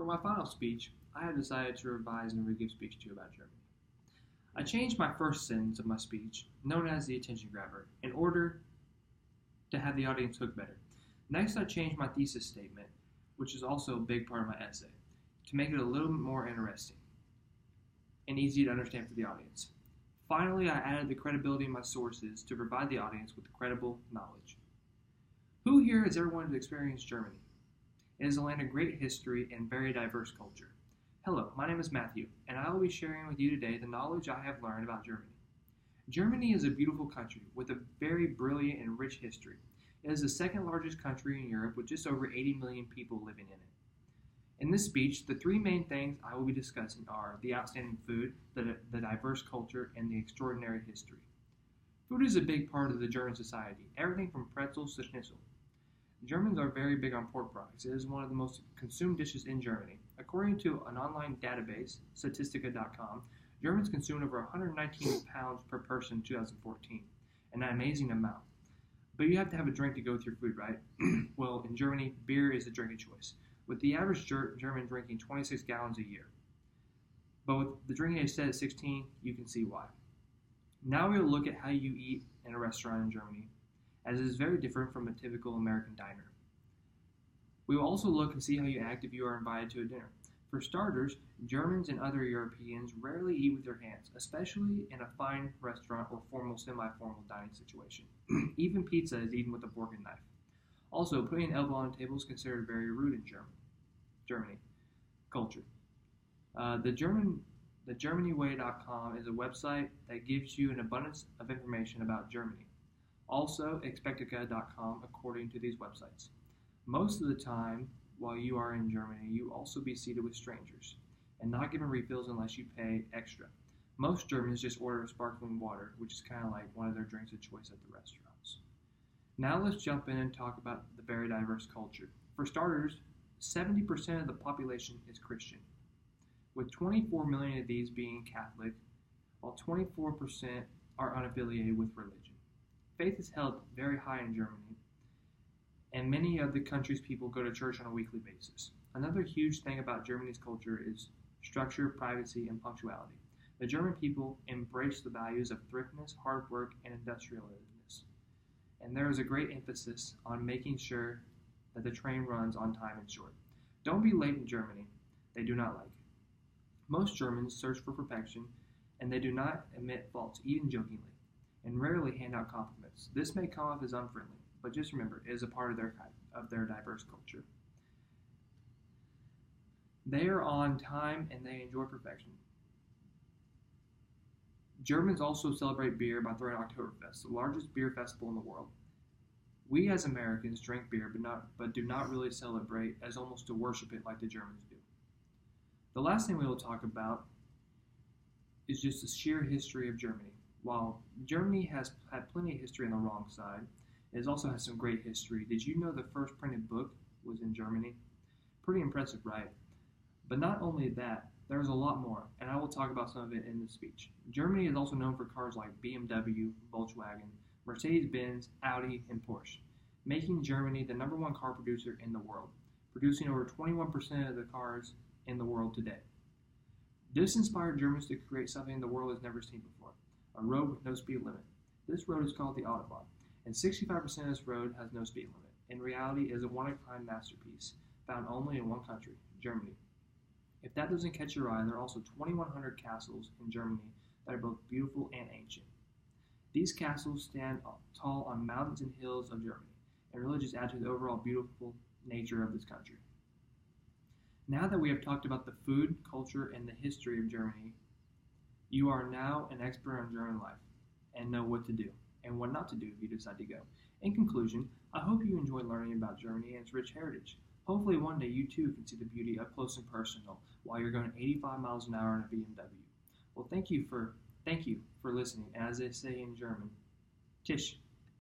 For my final speech, I have decided to revise and re-give speech to you about Germany. I changed my first sentence of my speech, known as the attention grabber, in order to have the audience hook better. Next, I changed my thesis statement, which is also a big part of my essay, to make it a little bit more interesting and easy to understand for the audience. Finally, I added the credibility in my sources to provide the audience with credible knowledge. Who here has ever wanted to experience Germany? It is a land of great history and very diverse culture. Hello, my name is Matthew, and I will be sharing with you today the knowledge I have learned about Germany. Germany is a beautiful country with a very brilliant and rich history. It is the second largest country in Europe with just over 80 million people living in it. In this speech, the three main things I will be discussing are the outstanding food, the diverse culture, and the extraordinary history. Food is a big part of the German society, everything from pretzels to schnitzel. Germans are very big on pork products. It is one of the most consumed dishes in Germany. According to an online database, Statistica.com, Germans consumed over 119 pounds per person in 2014, an amazing amount. But you have to have a drink to go with your food, right? Well, in Germany, beer is the drink of choice, with the average German drinking 26 gallons a year. But with the drinking age set at 16, you can see why. Now we will look at how you eat in a restaurant in Germany, as it is very different from a typical American diner. We will also look and see how you act if you are invited to a dinner. For starters, Germans and other Europeans rarely eat with their hands, especially in a fine restaurant or formal, semi-formal dining situation. Even pizza is eaten with a fork and knife. Also, putting an elbow on a table is considered very rude in Germany. Culture. The GermanyWay.com is a website that gives you an abundance of information about Germany. Also, Expectica.com according to these websites. Most of the time, while you are in Germany, you also be seated with strangers and not given refills unless you pay extra. Most Germans just order sparkling water, which is kind of like one of their drinks of choice at the restaurants. Now let's jump in and talk about the very diverse culture. For starters, 70% of the population is Christian, with 24 million of these being Catholic, while 24% are unaffiliated with religion. Faith is held very high in Germany, and many of the country's people go to church on a weekly basis. Another huge thing about Germany's culture is structure, privacy, and punctuality. The German people embrace the values of thriftness, hard work, and industrialness. And there is a great emphasis on making sure that the train runs on time and short. Don't be late in Germany. They do not like it. Most Germans search for perfection, and they do not admit faults, even jokingly, and rarely hand out compliments. This may come off as unfriendly, but just remember, it is a part of their diverse culture. They are on time and they enjoy perfection. Germans also celebrate beer by throwing Oktoberfest, the largest beer festival in the world. We as Americans drink beer but do not really celebrate as almost to worship it like the Germans do. The last thing we will talk about is just the sheer history of Germany. While Germany has had plenty of history on the wrong side, it also has some great history. Did you know the first printed book was in Germany? Pretty impressive, right? But not only that, there's a lot more, and I will talk about some of it in this speech. Germany is also known for cars like BMW, Volkswagen, Mercedes-Benz, Audi, and Porsche, making Germany the #1 car producer in the world, producing over 21% of the cars in the world today. This inspired Germans to create something the world has never seen before, a road with no speed limit. This road is called the Autobahn, and 65% of this road has no speed limit. In reality, it is a one-of-a-kind masterpiece, found only in one country, Germany. If that doesn't catch your eye, there are also 2,100 castles in Germany that are both beautiful and ancient. These castles stand tall on mountains and hills of Germany, and really just add to the overall beautiful nature of this country. Now that we have talked about the food, culture, and the history of Germany, you are now an expert on German life and know what to do and what not to do if you decide to go. In conclusion, I hope you enjoyed learning about Germany and its rich heritage. Hopefully one day you too can see the beauty up close and personal while you're going 85 miles an hour in a BMW. Well, thank you for listening. As they say in German, Tisch.